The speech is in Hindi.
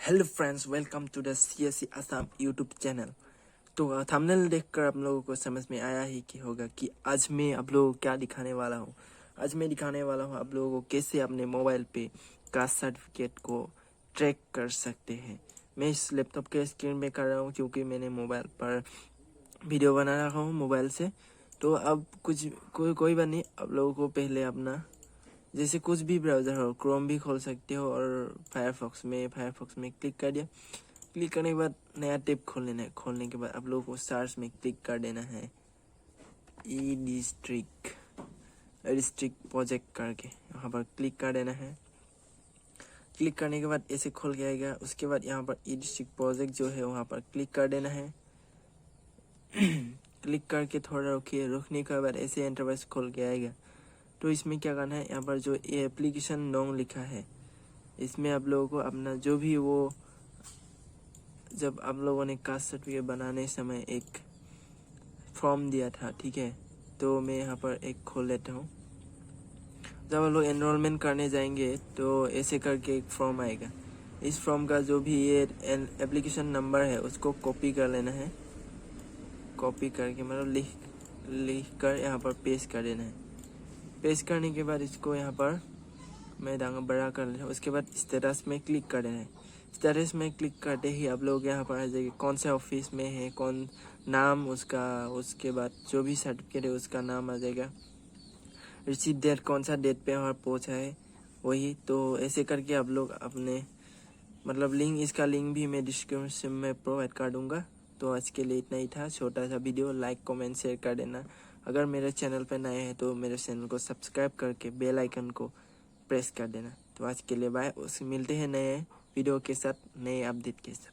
Hello friends, welcome to the CSC Assam YouTube channel. तो थंबनेल देखकर आप लोगों को समझ में आया ही कि होगा कि आज मैं आप लोगों को क्या दिखाने वाला हूँ। आज मैं दिखाने वाला हूँ आप लोगों को कैसे अपने मोबाइल पे कास्ट सर्टिफिकेट को ट्रैक कर सकते हैं। मैं इस लैपटॉप के स्क्रीन में कर रहा हूँ क्योंकि मैंने मोबाइल पर वीडियो बना रहा हूँ मोबाइल से। तो अब कोई बात नहीं, आप लोगों को पहले अपना जैसे कुछ भी ब्राउज़र हो, क्रोम भी खोल सकते हो और फायरफॉक्स में क्लिक कर दिया। क्लिक करने के बाद नया टैब खोल लेना है। खोलने के बाद आप लोगों को सर्च में क्लिक कर देना है ई डिस्ट्रिक्ट प्रोजेक्ट करके यहाँ पर क्लिक कर देना है। क्लिक करने के बाद ऐसे खोल के आएगा। उसके बाद यहाँ पर ई डिस्ट्रिक्ट प्रोजेक्ट जो है वहाँ पर क्लिक कर देना है। क्लिक करके थोड़ा रुकिए, रुकने के बाद ऐसे इंटरफेस खोल के आएगा। तो इसमें क्या करना है, यहाँ पर जो एप्लीकेशन नोंग लिखा है इसमें आप लोगों को अपना जो भी वो जब आप लोगों ने कास्ट सर्टिफिकेट बनाने समय एक फॉर्म दिया था, ठीक है, तो मैं यहाँ पर एक खोल लेता हूँ। जब आप लोग एनरोलमेंट करने जाएंगे तो ऐसे करके एक फॉर्म आएगा। इस फॉर्म का जो भी ये एप्लीकेशन नंबर है उसको कॉपी कर लेना है। कॉपी करके मतलब लिख कर यहाँ पर पेस्ट कर देना है। पेस्ट करने के बाद इसको यहाँ पर मैं बड़ा कर लेता हूँ। उसके बाद स्टेटस में क्लिक कर देना है। स्टेटस में क्लिक करते ही आप लोग यहाँ पर आ जाएंगे कौन से ऑफिस में है, कौन नाम उसका, उसके बाद जो भी सर्टिफिकेट है उसका नाम आ जाएगा। रिसीव डेट कौन सा डेट पे वहाँ पहुँचा है वही। तो ऐसे करके आप लोग अपने मतलब इसका लिंक भी मैं डिस्क्रिप्शन में प्रोवाइड कर दूँगा। तो आज के लिए इतना ही था, छोटा सा वीडियो। लाइक कमेंट शेयर कर देना। अगर मेरे चैनल पर नए हैं तो मेरे चैनल को सब्सक्राइब करके बेल आइकन को प्रेस कर देना। तो आज के लिए बाय। मिलते हैं नए वीडियो के साथ, नए अपडेट के साथ।